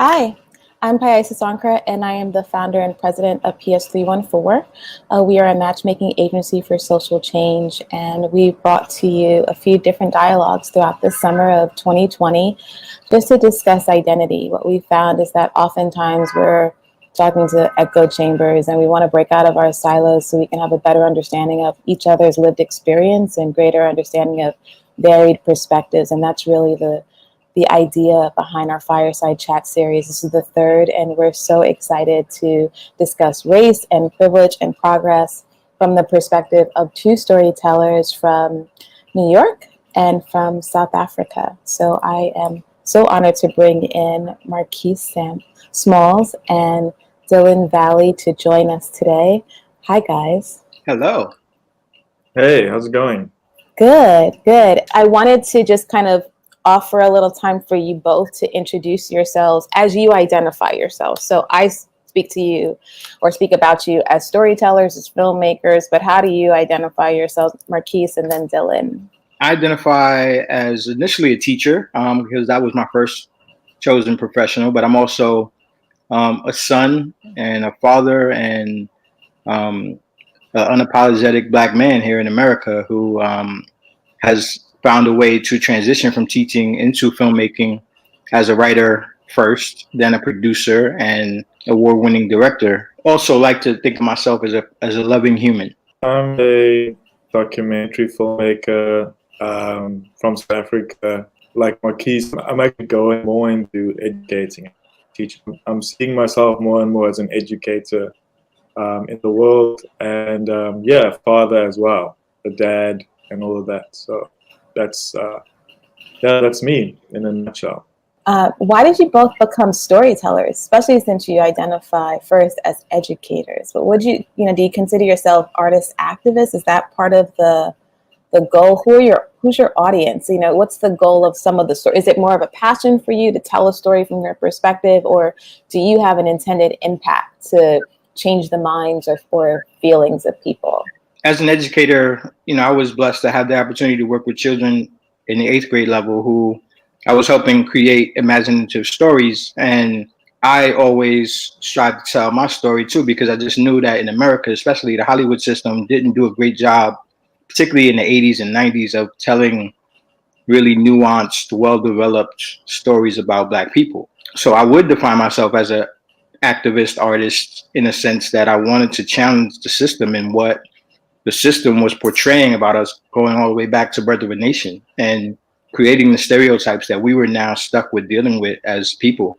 Hi, I'm Pi-Isis Ankhra, and I am the founder and president of PS314. We are a matchmaking agency for social change, and we brought to you a few different dialogues throughout the summer of 2020 just to discuss identity. What we found is that oftentimes we're talking to echo chambers, and we want to break out of our silos so we can have a better understanding of each other's lived experience and greater understanding of varied perspectives. And that's really the idea behind our Fireside Chat Series. This is the third, and we're so excited to discuss race and privilege and progress from the perspective of two storytellers from New York and from South Africa. So I am so honored to bring in Marquis Smalls and Dylan Valley to join us today. Hi, guys. Hello. Hey, how's it going? Good, good. I wanted to just kind of offer a little time for you both to introduce yourselves as you identify yourselves. So I speak to you or speak about you as storytellers, as filmmakers, but how do you identify yourselves, Marquis and then Dylan? I identify as initially a teacher because that was my first chosen professional, but I'm also a son and a father and an unapologetic Black man here in America who has found a way to transition from teaching into filmmaking as a writer first, then a producer and award-winning director. Also like to think of myself as a loving human. I'm a documentary filmmaker from South Africa. Like Marquis, I'm actually going more into educating and teaching. I'm seeing myself more and more as an educator in the world, and father as well, a dad and all of that. So that's me in a nutshell. Why did you both become storytellers, especially since you identify first as educators? But do you consider yourself artist activists? Is that part of the goal? Who's your audience? What's the goal of some of the story? Is it more of a passion for you to tell a story from your perspective, or do you have an intended impact to change the minds or feelings of people? As an educator, I was blessed to have the opportunity to work with children in the 8th grade level who I was helping create imaginative stories. And I always strive to tell my story too, because I just knew that in America, especially the Hollywood system, didn't do a great job, particularly in the 80s and 90s, of telling really nuanced, well-developed stories about Black people. So I would define myself as an activist artist in a sense that I wanted to challenge the system and what the system was portraying about us, going all the way back to Birth of a Nation and creating the stereotypes that we were now stuck with dealing with as people.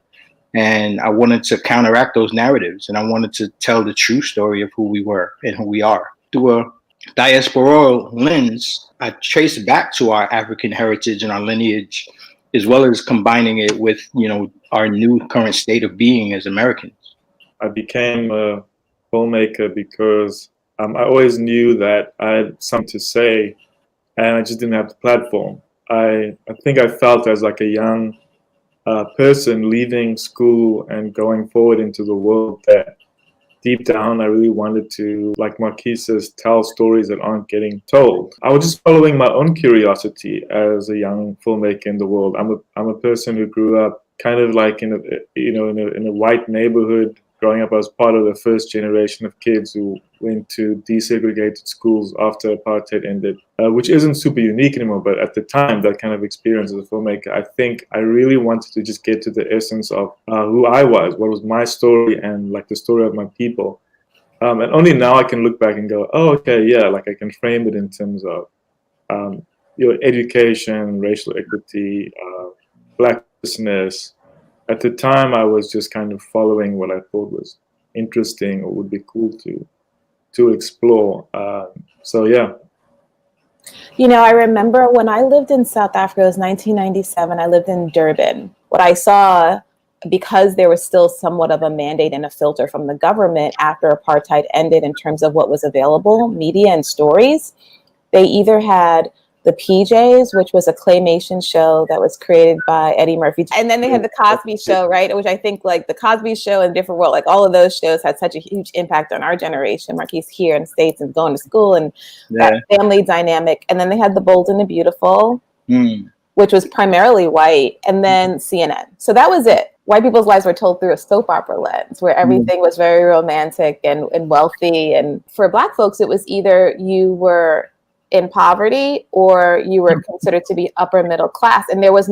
And I wanted to counteract those narratives, and I wanted to tell the true story of who we were and who we are. Through a diasporal lens, I trace back to our African heritage and our lineage, as well as combining it with, our new current state of being as Americans. I became a filmmaker because I always knew that I had something to say, and I just didn't have the platform. I think I felt as like a young person leaving school and going forward into the world that deep down I really wanted to, like Marquis says, tell stories that aren't getting told. I was just following my own curiosity as a young filmmaker in the world. I'm a person who grew up kind of like in a white neighborhood. Growing up, I was part of the first generation of kids who went to desegregated schools after apartheid ended, which isn't super unique anymore. But at the time, that kind of experience as a filmmaker, I think I really wanted to just get to the essence of who I was, what was my story, and like the story of my people. And only now I can look back and go, oh, okay, yeah, like I can frame it in terms of education, racial equity, Black business. At the time, I was just kind of following what I thought was interesting or would be cool to explore. So yeah. I remember when I lived in South Africa, it was 1997. I lived in Durban. What I saw, because there was still somewhat of a mandate and a filter from the government after apartheid ended in terms of what was available, media and stories, they either had the PJs, which was a claymation show that was created by Eddie Murphy. And then they had the Cosby Show, right? Which I think like the Cosby Show and Different World, like all of those shows had such a huge impact on our generation. Marquis here in the States and going to school and that family dynamic. And then they had The Bold and the Beautiful, which was primarily white, and then CNN. So that was it. white people's lives were told through a soap opera lens, where everything was very romantic and wealthy. And for Black folks, it was either you were in poverty or you were considered to be upper middle class. And there was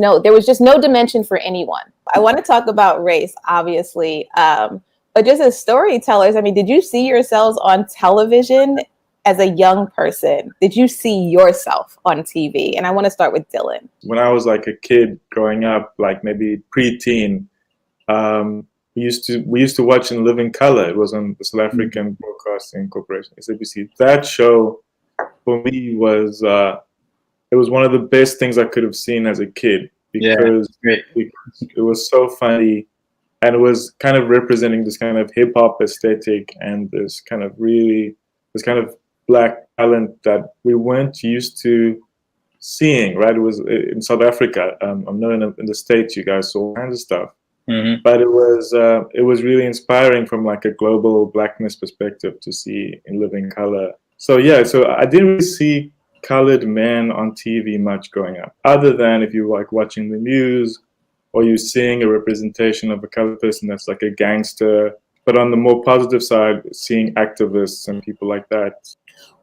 just no dimension for anyone. I want to talk about race, obviously. But just as storytellers, I mean, did you see yourselves on television as a young person? Did you see yourself on TV? And I want to start with Dylan. When I was like a kid growing up, like maybe preteen, we used to watch in living color. It was on the South African Broadcasting Corporation, SABC. That show for me was it was one of the best things I could have seen as a kid, because it was so funny, and it was kind of representing this kind of hip hop aesthetic and this kind of Black talent that we weren't used to seeing, right? It was in South Africa. I'm not in the States. You guys saw all kinds of stuff, but it was really inspiring from like a global Blackness perspective to see in living color. So I didn't really see colored men on TV much growing up, other than if you like watching the news or you're seeing a representation of a colored person that's like a gangster. But on the more positive side, seeing activists and people like that.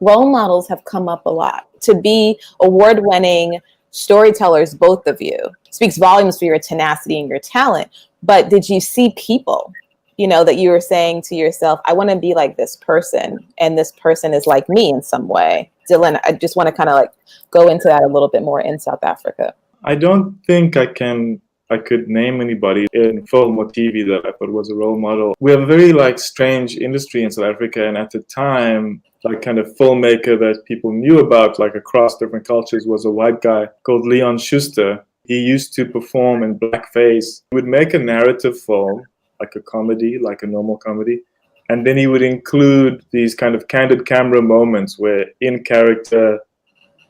Role models have come up a lot. To be award-winning storytellers, both of you, speaks volumes for your tenacity and your talent. But did you see people, that you were saying to yourself, I want to be like this person, and this person is like me in some way? Dylan, I just want to kind of like go into that a little bit more in South Africa. I don't think I could name anybody in film or TV that I thought was a role model. We have a very like strange industry in South Africa, and at the time, like kind of filmmaker that people knew about like across different cultures was a white guy called Leon Schuster. He used to perform in blackface. He would make a narrative film, like a comedy, like a normal comedy, and then he would include these kind of candid camera moments where in character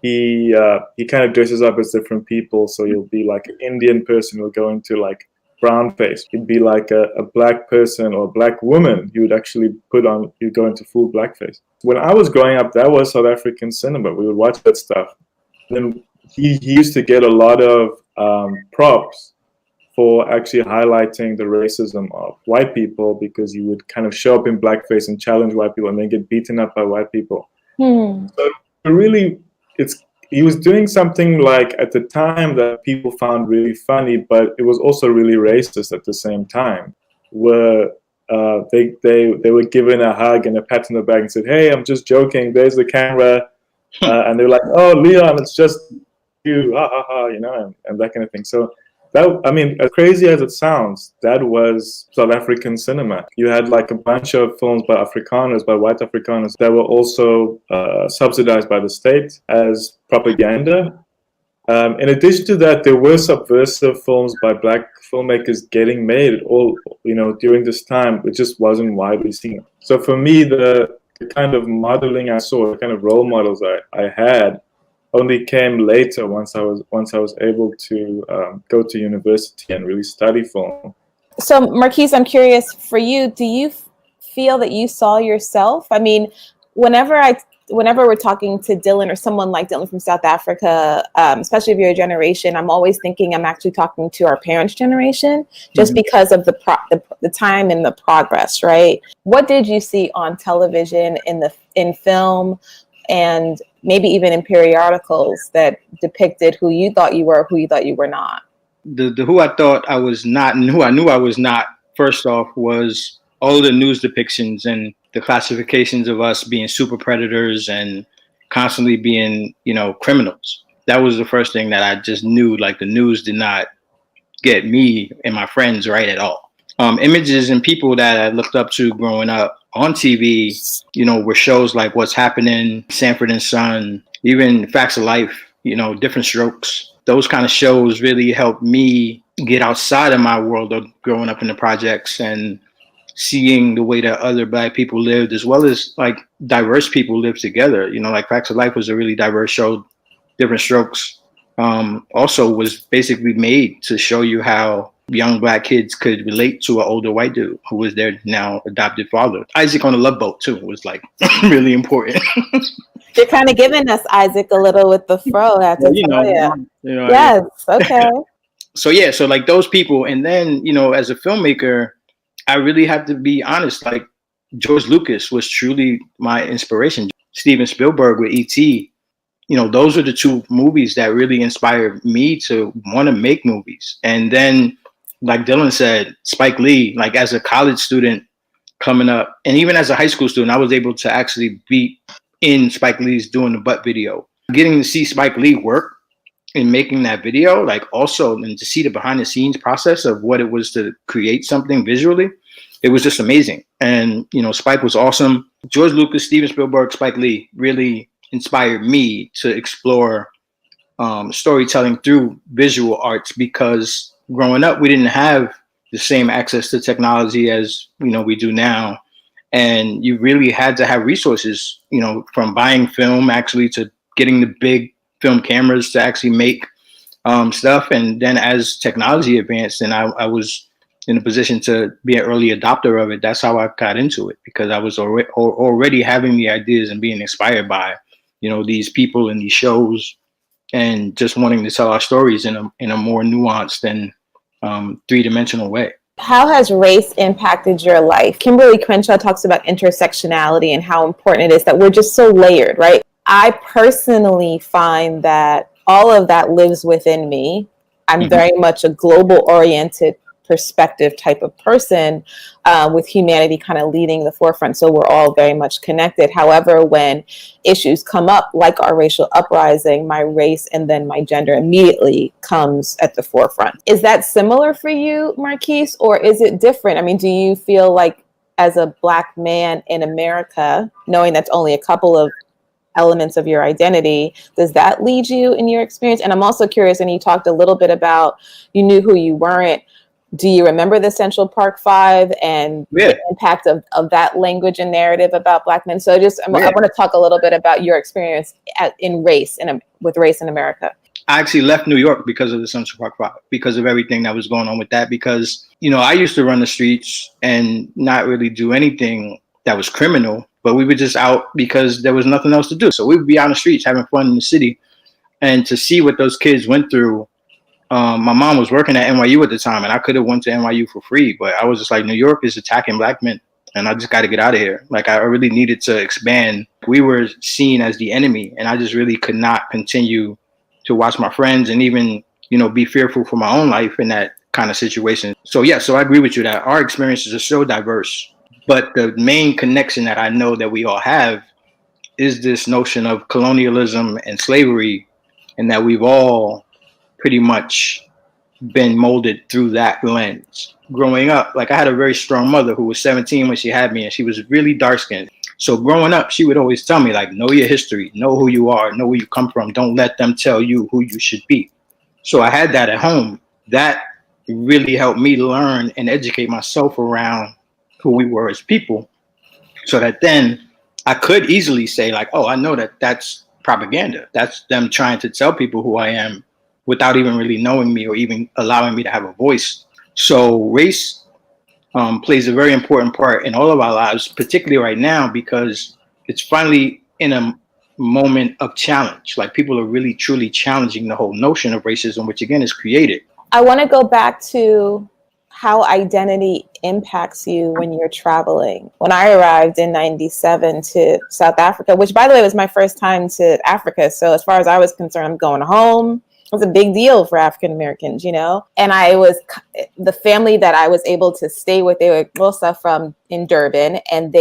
he kind of dresses up as different people. So you'll be like an Indian person who'll go into like brown face. He'd be like a black person or a black woman. You would actually you'd go into full blackface. When I was growing up, that was South African cinema. We would watch that stuff. Then he used to get a lot of props for actually highlighting the racism of white people, because he would kind of show up in blackface and challenge white people and then get beaten up by white people. So really, he was doing something like at the time that people found really funny, but it was also really racist at the same time, where they were given a hug and a pat on the back and said, "Hey, I'm just joking. There's the camera," and they're like, "Oh, Leon, it's just you, ha ha ha," and that kind of thing. So that, I mean, as crazy as it sounds, that was South African cinema. You had like a bunch of films by Afrikaners, by white Afrikaners, that were also subsidized by the state as propaganda. In addition to that, there were subversive films by black filmmakers getting made all, during this time. It just wasn't widely seen. So for me, the kind of modeling I saw, the kind of role models I had, only came later once I was able to go to university and really study film. So Marquis, I'm curious for you, do you feel that you saw yourself? I mean, whenever we're talking to Dylan or someone like Dylan from South Africa, especially of your generation, I'm always thinking I'm actually talking to our parents' generation, just because of the time and the progress, right? What did you see on television, in film, and maybe even in periodicals that depicted who you thought you were, who you thought you were not? The who I thought I was not and who I knew I was not, first off, was all the news depictions and the classifications of us being super predators and constantly being, criminals. That was the first thing that I just knew, like the news did not get me and my friends right at all. Images and people that I looked up to growing up on TV, were shows like What's Happening, Sanford and Son, even Facts of Life, Different Strokes. Those kind of shows really helped me get outside of my world of growing up in the projects and seeing the way that other Black people lived, as well as like diverse people live together. Like Facts of Life was a really diverse show. Different Strokes also was basically made to show you how young Black kids could relate to an older white dude who was their now adopted father. Isaac on the Love Boat too was like really important. You're kind of giving us Isaac a little with the fro, I have to tell you. Yes, okay. So yeah, so like those people, and then as a filmmaker, I really have to be honest. Like George Lucas was truly my inspiration. Steven Spielberg with E.T. Those are the two movies that really inspired me to want to make movies. And then, like Dylan said, Spike Lee. Like as a college student coming up, and even as a high school student, I was able to actually be in Spike Lee's Doing the Butt video. Getting to see Spike Lee work in making that video, like also, and to see the behind the scenes process of what it was to create something visually, it was just amazing. And Spike was awesome. George Lucas, Steven Spielberg, Spike Lee really inspired me to explore storytelling through visual arts, because growing up we didn't have the same access to technology as we do now, and you really had to have resources, from buying film actually to getting the big film cameras to actually make stuff. And then as technology advanced and I was in a position to be an early adopter of it, that's how I got into it, because I was already having the ideas and being inspired by these people and these shows, and just wanting to tell our stories in a more nuanced and three-dimensional way. How has race impacted your life? Kimberly Crenshaw talks about intersectionality and how important it is that we're just so layered, right? I personally find that all of that lives within me. I'm very much a global-oriented perspective type of person, with humanity kind of leading the forefront. So we're all very much connected. However, when issues come up, like our racial uprising, my race and then my gender immediately comes at the forefront. Is that similar for you, Marquis, or is it different? I mean, do you feel like as a Black man in America, knowing that's only a couple of elements of your identity, does that lead you in your experience? And I'm also curious, and you talked a little bit about you knew who you weren't. Do you remember the Central Park Five and the impact of that language and narrative about Black men? So I want to talk a little bit about your experience with race in America. I actually left New York because of the Central Park Five, because of everything that was going on with that. Because, I used to run the streets and not really do anything that was criminal, but we were just out because there was nothing else to do. So we would be out on the streets having fun in the city. And to see what those kids went through, my mom was working at NYU at the time, and I could have went to NYU for free, but I was just like, New York is attacking Black men, and I just got to get out of here. Like, I really needed to expand. We were seen as the enemy, and I just really could not continue to watch my friends and even, be fearful for my own life in that kind of situation. So yeah, so I agree with you that our experiences are so diverse, but the main connection that I know that we all have is this notion of colonialism and slavery, and that we've all pretty much been molded through that lens. Growing up, like I had a very strong mother who was 17 when she had me, and she was really dark skinned. So growing up, she would always tell me, like, know your history, know who you are, know where you come from. Don't let them tell you who you should be. So I had that at home. That really helped me learn and educate myself around who we were as people, so that then I could easily say, like, oh, I know that that's propaganda. That's them trying to tell people who I am without even really knowing me or even allowing me to have a voice. So race plays a very important part in all of our lives, particularly right now, because it's finally in a moment of challenge. Like, people are really, truly challenging the whole notion of racism, which again is created. I want to go back to how identity impacts you when you're traveling. When I arrived in 97 to South Africa, which by the way was my first time to Africa. So as far as I was concerned, I'm going home. It was a big deal for African Americans, And the family that I was able to stay with, they were also from in Durban, and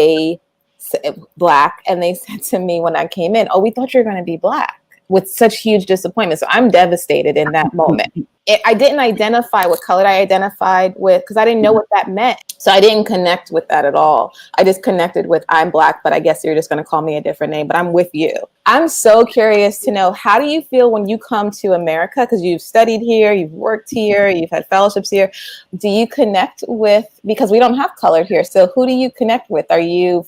Black, and they said to me when I came in, oh, we thought you were going to be Black, with such huge disappointment. So I'm devastated in that moment. I didn't identify what color I identified with, because I didn't know what that meant. So I didn't connect with that at all. I just connected with, I'm Black, but I guess you're just going to call me a different name, but I'm with you. I'm so curious to know, how do you feel when you come to America? Because you've studied here, you've worked here, you've had fellowships here. Do you connect with, because we don't have color here, so who do you connect with? Are you,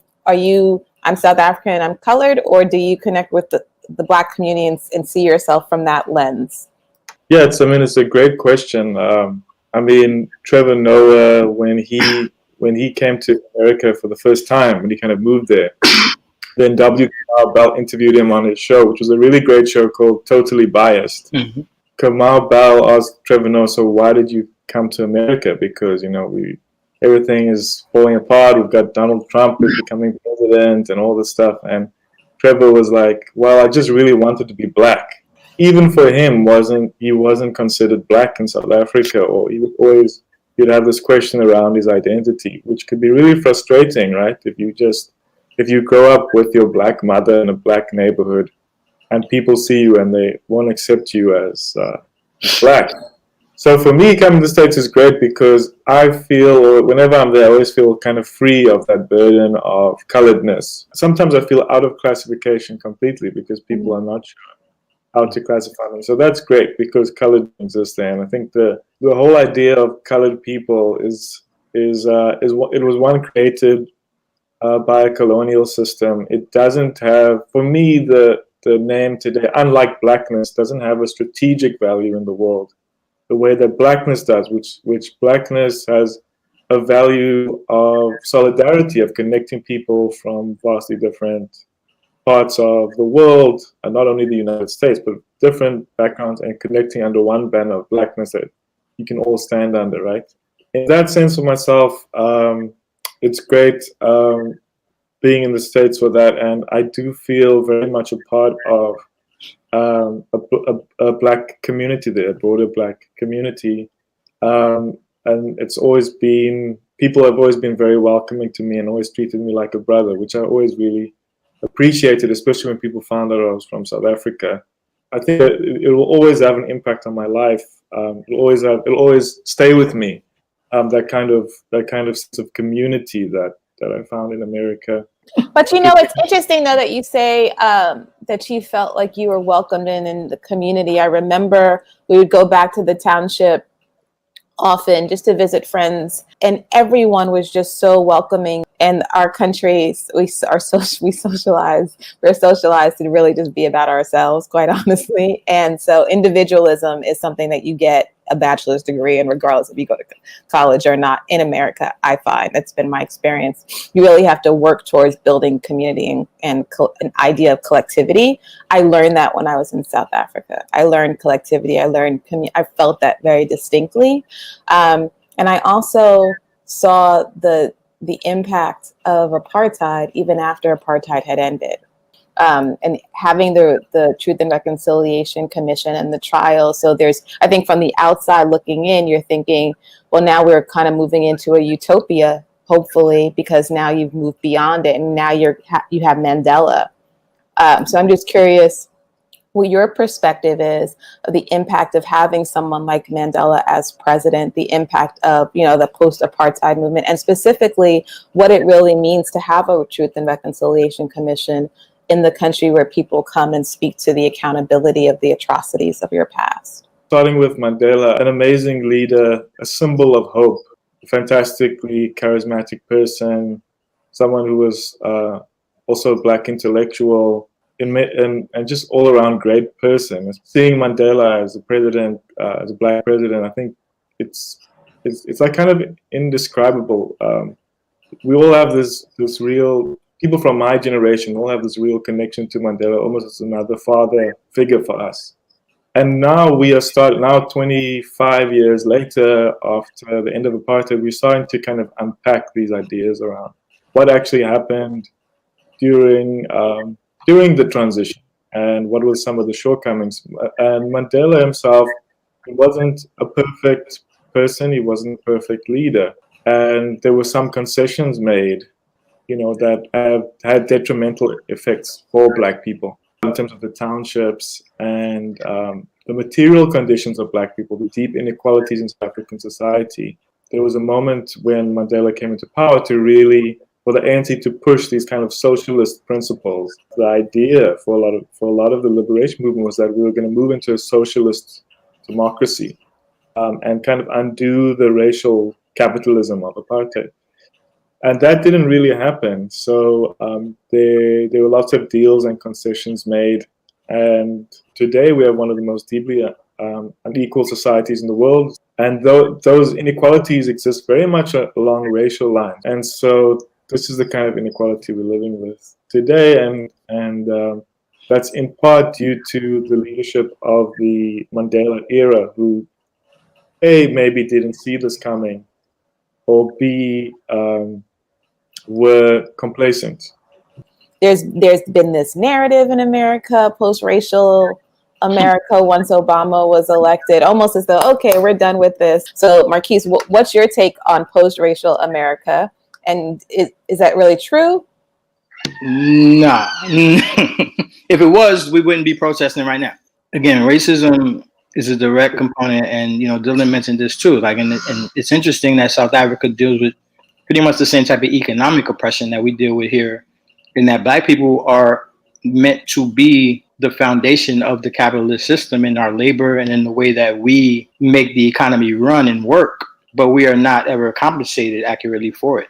I'm South African and I'm colored, or do you connect with the Black community and see yourself from that lens? Yeah, it's a great question. Trevor Noah, when he came to America for the first time, when he kind of moved there, then W. Bell interviewed him on his show, which was a really great show called Totally Biased. Mm-hmm. Kamau Bell asked Trevor Noah, so why did you come to America? Because, everything is falling apart. We've got Donald Trump is becoming president and all this stuff. And Trevor was like, well, I just really wanted to be black. Even for him, he wasn't considered black in South Africa, or you'd have this question around his identity, which could be really frustrating, right? If you grow up with your black mother in a black neighborhood and people see you and they won't accept you as black. So for me, coming to the States is great because I feel, or whenever I'm there, I always feel kind of free of that burden of coloredness. Sometimes I feel out of classification completely because people are not sure how to classify them. So that's great because colored exists there. And I think the whole idea of colored people it was one created by a colonial system. It doesn't have, for me, the name today, unlike blackness, doesn't have a strategic value in the world the way that blackness does, which blackness has a value of solidarity, of connecting people from vastly different parts of the world, and not only the United States, but different backgrounds, and connecting under one banner of blackness that you can all stand under, right? In that sense, for myself, it's great being in the States for that, and I do feel very much a part of a black community there, a broader black community, and it's always been, people have always been very welcoming to me and always treated me like a brother, which I always really appreciated, especially when people found out I was from South Africa. I think that it will always have an impact on my life. It'll always stay with me. That kind of sense of community that I found in America. But it's interesting though that you say that you felt like you were welcomed in the community. I remember we would go back to the township often just to visit friends, and everyone was just so welcoming. And our countries, we're socialized to really just be about ourselves, quite honestly. And so individualism is something that you get a bachelor's degree in, regardless if you go to college or not in America. I find that's been my experience. You really have to work towards building community and an idea of collectivity. I learned that when I was in South Africa. I learned collectivity. I felt that very distinctly. And I also saw the impact of apartheid even after apartheid had ended. And having the Truth and Reconciliation Commission and the trial. So I think from the outside looking in, you're thinking, well, now we're kind of moving into a utopia, hopefully, because now you've moved beyond it, and now you have Mandela. So I'm just curious what your perspective is of the impact of having someone like Mandela as president, the impact of, the post-apartheid movement, and specifically what it really means to have a Truth and Reconciliation Commission in the country where people come and speak to the accountability of the atrocities of your past. Starting with Mandela, an amazing leader, a symbol of hope, a fantastically charismatic person, someone who was also a black intellectual, and just all around great person. Seeing Mandela as a president, as a black president, I think it's like kind of indescribable. We all have this real, people from my generation all have this real connection to Mandela, almost as another father figure for us. And now now 25 years later, after the end of apartheid, we're starting to kind of unpack these ideas around what actually happened during the transition and what were some of the shortcomings. And Mandela himself, he wasn't a perfect person, he wasn't a perfect leader. And there were some concessions made, that have had detrimental effects for black people in terms of the townships and the material conditions of black people, the deep inequalities in South African society. There was a moment when Mandela came into power for the ANC to push these kind of socialist principles. The idea for a lot of the liberation movement was that we were going to move into a socialist democracy and kind of undo the racial capitalism of apartheid. And that didn't really happen. So there were lots of deals and concessions made. And today we have one of the most deeply unequal societies in the world. And those inequalities exist very much along racial lines. And so this is the kind of inequality we're living with today. And that's in part due to the leadership of the Mandela era, who A, maybe didn't see this coming, or B, were complacent. There's been this narrative in America, post-racial America, once Obama was elected, almost as though, okay, we're done with this. So Marquis, what's your take on post-racial America? And is that really true? Nah. If it was, we wouldn't be protesting right now. Again, racism is a direct component, and Dylan mentioned this too. Like, and it's interesting that South Africa deals with pretty much the same type of economic oppression that we deal with here, in that Black people are meant to be the foundation of the capitalist system in our labor and in the way that we make the economy run and work, but we are not ever compensated accurately for it.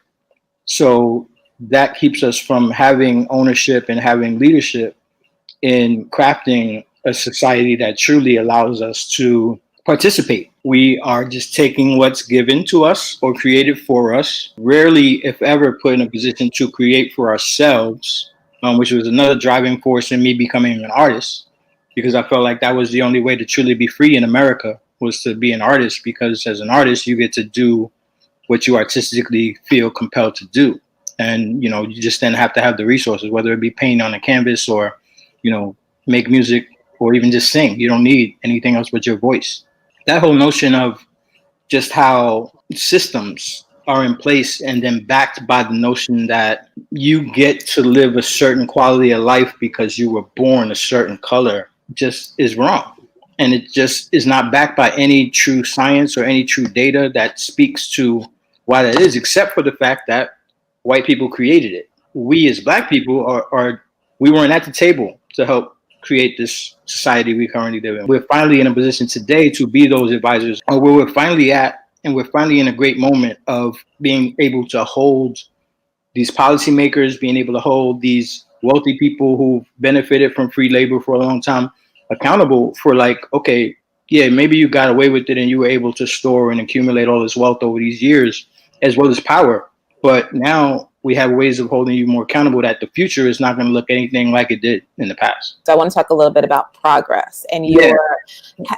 So that keeps us from having ownership and having leadership in crafting a society that truly allows us to participate. We are just taking what's given to us or created for us, rarely, if ever, put in a position to create for ourselves, which was another driving force in me becoming an artist, because I felt like that was the only way to truly be free in America, was to be an artist, because as an artist, you get to do what you artistically feel compelled to do. And, you just then have to have the resources, whether it be paint on a canvas or, make music or even just sing. You don't need anything else but your voice. That whole notion of just how systems are in place and then backed by the notion that you get to live a certain quality of life because you were born a certain color just is wrong. And it just is not backed by any true science or any true data that speaks to why that is, except for the fact that white people created it. We as Black people we weren't at the table to help create this society we currently live in. We're finally in a position today to be those advisors, or where we're finally at, and we're finally in a great moment of being able to hold these policymakers, being able to hold these wealthy people who benefited from free labor for a long time accountable for, like, okay, yeah, maybe you got away with it and you were able to store and accumulate all this wealth over these years, as well as power. But now we have ways of holding you more accountable that the future is not going to look anything like it did in the past. So I want to talk a little bit about progress and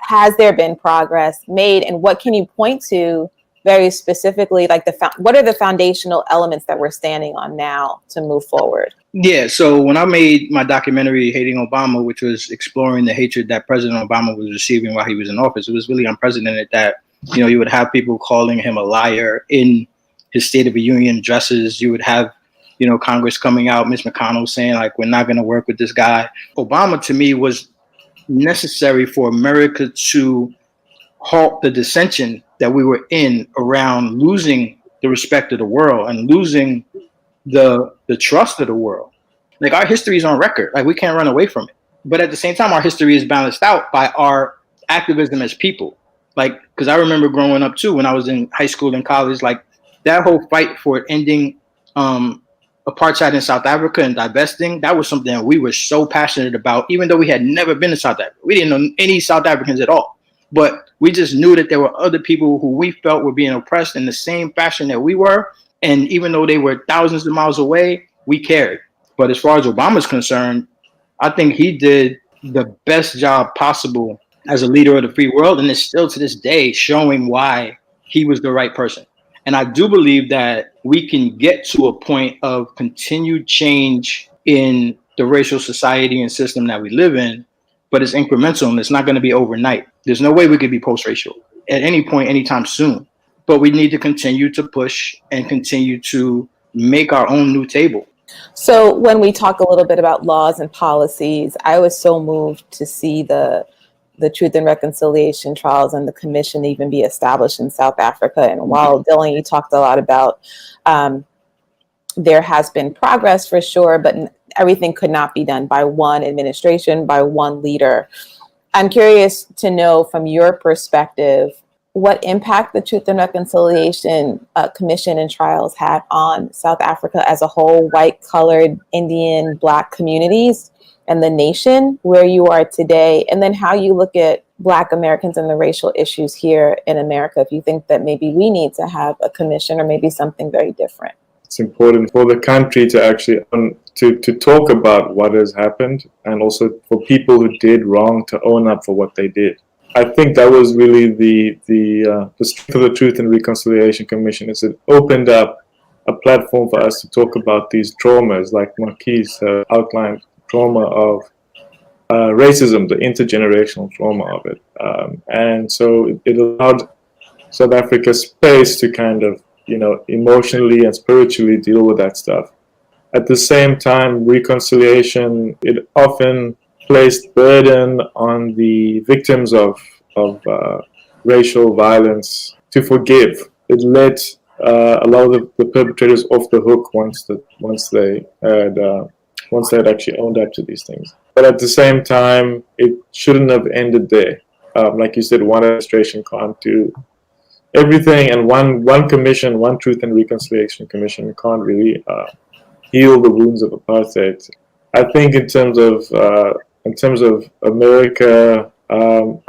has there been progress made, and what can you point to very specifically, like what are the foundational elements that we're standing on now to move forward? Yeah, so when I made my documentary Hating Obama, which was exploring the hatred that President Obama was receiving while he was in office, it was really unprecedented that, you would have people calling him a liar in his State of the Union addresses. You would have, Congress coming out, Mitch McConnell saying, like, we're not going to work with this guy. Obama, to me, was necessary for America to halt the dissension that we were in around losing the respect of the world and losing the trust of the world. Like, our history is on record. Like, we can't run away from it. But at the same time, our history is balanced out by our activism as people. Like, because I remember growing up too, when I was in high school and college, like, that whole fight for ending apartheid in South Africa and divesting, that was something that we were so passionate about, even though we had never been to South Africa. We didn't know any South Africans at all. But we just knew that there were other people who we felt were being oppressed in the same fashion that we were. And even though they were thousands of miles away, we cared. But as far as Obama's concerned, I think he did the best job possible as a leader of the free world, and is still to this day showing why he was the right person. And I do believe that we can get to a point of continued change in the racial society and system that we live in, but it's incremental and it's not going to be overnight. There's no way we could be post-racial at any point, anytime soon. But we need to continue to push and continue to make our own new table. So when we talk a little bit about laws and policies, I was so moved to see the Truth and Reconciliation trials and the commission even be established in South Africa. And while Dylan, you talked a lot about there has been progress for sure, but everything could not be done by one administration, by one leader. I'm curious to know from your perspective, what impact the Truth and Reconciliation Commission and trials had on South Africa as a whole, white, colored, Indian, Black communities, and the nation where you are today, and then how you look at Black Americans and the racial issues here in America, if you think that maybe we need to have a commission or maybe something very different. it's important for the country to actually to talk about what has happened, and also for people who did wrong to own up for what they did. I think that was really the strength of the Truth and Reconciliation Commission, is it opened up a platform for us to talk about these traumas, like Marquis outlined, trauma of racism, the intergenerational trauma of it. And so it allowed South Africa space to kind of, emotionally and spiritually deal with that stuff. At the same time, reconciliation, it often placed burden on the victims of racial violence to forgive. It let a lot of the perpetrators off the hook once they had actually owned up to these things. But at the same time, it shouldn't have ended there. Like you said, one administration can't do everything, and one commission, one Truth and Reconciliation Commission, can't really heal the wounds of apartheid. I think in terms of America,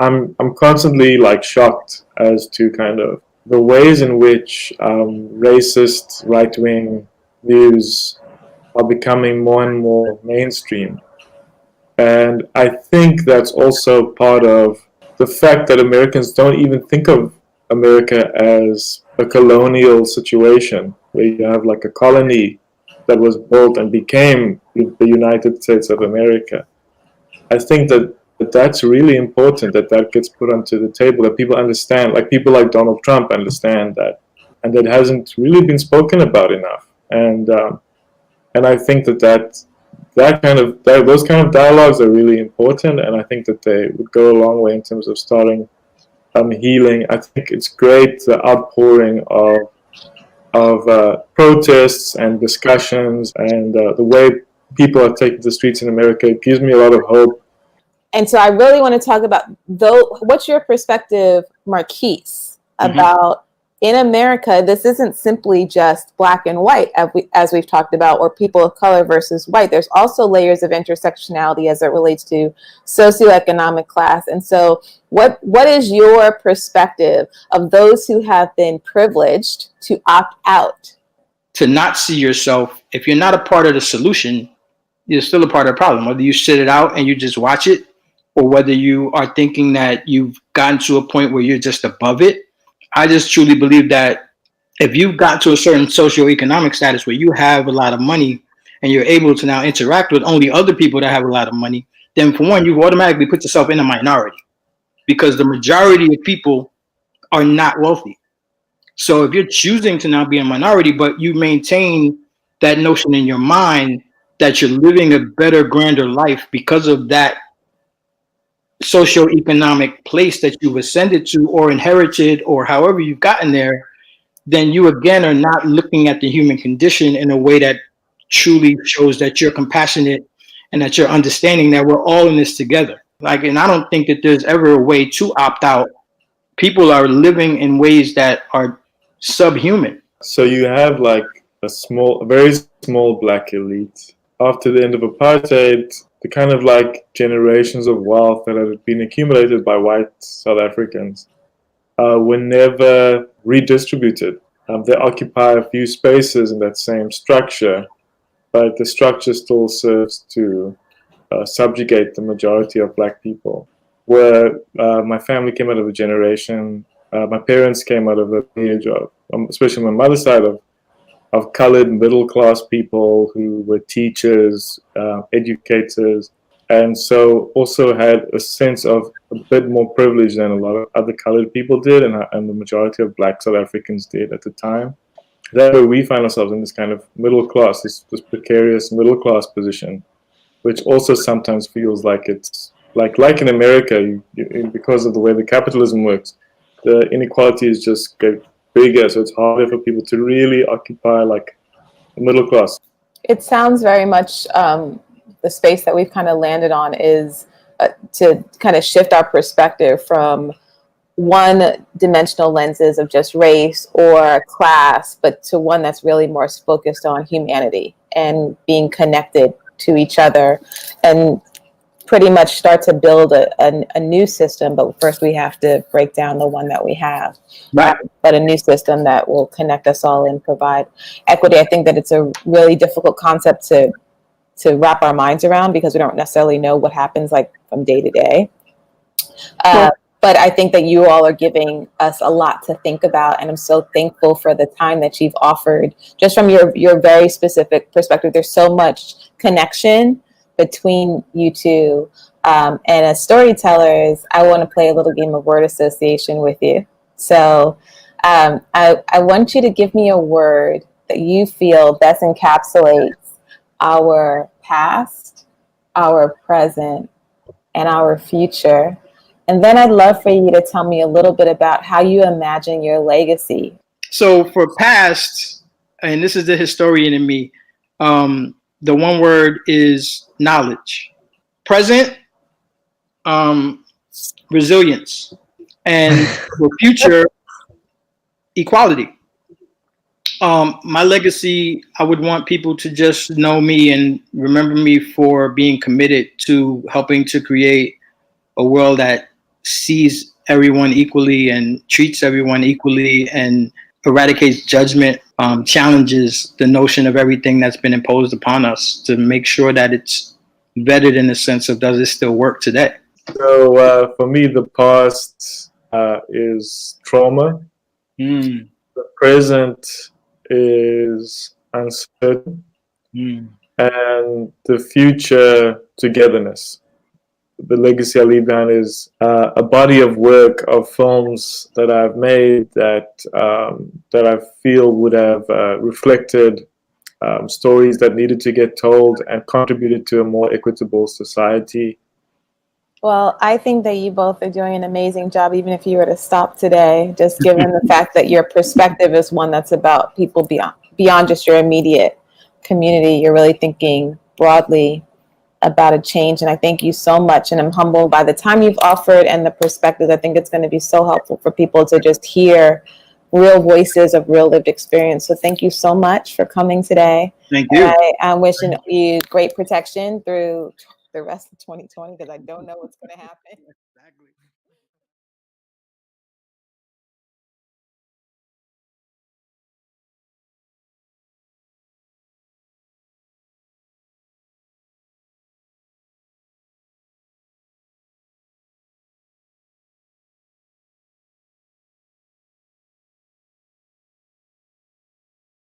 I'm constantly shocked as to kind of the ways in which racist right-wing views are becoming more and more mainstream. And I think that's also part of the fact that Americans don't even think of America as a colonial situation where you have a colony that was built and became the United States of America. I think that's really important, that gets put onto the table, that people understand, people like Donald Trump understand that, and that hasn't really been spoken about enough. And I think those kind of dialogues are really important, and I think that they would go a long way in terms of starting healing. I think it's great, the outpouring of protests and discussions, and the way people are taking to the streets in America. It gives me a lot of hope. And so I really want to talk about, what's your perspective, Marquis, about in America, this isn't simply just black and white, as we've talked about, or people of color versus white. There's also layers of intersectionality as it relates to socioeconomic class. And so what is your perspective of those who have been privileged to opt out? To not see yourself, if you're not a part of the solution, you're still a part of the problem. Whether you sit it out and you just watch it, or whether you are thinking that you've gotten to a point where you're just above it. I just truly believe that if you've got to a certain socioeconomic status where you have a lot of money and you're able to now interact with only other people that have a lot of money, then for one, you automatically put yourself in a minority, because the majority of people are not wealthy. So if you're choosing to now be a minority, but you maintain that notion in your mind that you're living a better, grander life because of that socioeconomic place that you've ascended to or inherited or however you've gotten there, then you again are not looking at the human condition in a way that truly shows that you're compassionate and that you're understanding that we're all in this together. And I don't think that there's ever a way to opt out. People are living in ways that are subhuman. So you have a very small black elite. After the end of apartheid, the kind of generations of wealth that had been accumulated by white South Africans were never redistributed. They occupy a few spaces in that same structure, but the structure still serves to subjugate the majority of black people. Where my family came out of a generation, my parents came out of a lineage of, especially my mother's side, of colored middle-class people who were teachers, educators, and so also had a sense of a bit more privilege than a lot of other colored people did, and the majority of black South Africans did at the time. That's where we find ourselves, in this kind of middle class, this precarious middle class position, which also sometimes feels like it's like in America, because of the way the capitalism works, the inequality is just bigger, so it's harder for people to really occupy the middle class. It sounds very much the space that we've kind of landed on is to kind of shift our perspective from one-dimensional lenses of just race or class, but to one that's really more focused on humanity and being connected to each other. And pretty much start to build a new system, but first we have to break down the one that we have. Right. But a new system that will connect us all and provide equity. I think that it's a really difficult concept to wrap our minds around because we don't necessarily know what happens like from day to day. But I think that you all are giving us a lot to think about, and I'm so thankful for the time that you've offered just from your very specific perspective. There's so much connection between you two. And as storytellers, I want to play a little game of word association with you. So I want you to give me a word that you feel best encapsulates our past, our present, and our future. And then I'd love for you to tell me a little bit about how you imagine your legacy. So for past, and this is the historian in me, the one word is knowledge. Present, resilience. And for future, equality. My legacy, I would want people to just know me and remember me for being committed to helping to create a world that sees everyone equally and treats everyone equally and eradicates judgment, challenges the notion of everything that's been imposed upon us to make sure that it's vetted in the sense of, does it still work today? So for me, the past is trauma. The present is uncertain. And the future, togetherness. The legacy I leave behind is a body of work of films that I've made that I feel would have reflected stories that needed to get told and contributed to a more equitable society. Well, I think that you both are doing an amazing job, even if you were to stop today, just given the fact that your perspective is one that's about people beyond just your immediate community. You're really thinking broadly about a change, and I thank you so much, and I'm humbled by the time you've offered and the perspective. I think it's going to be so helpful for people to just hear real voices of real lived experience. So thank you so much for coming today. Thank you. I'm wishing you great protection through the rest of 2020 because I don't know what's going to happen. Exactly.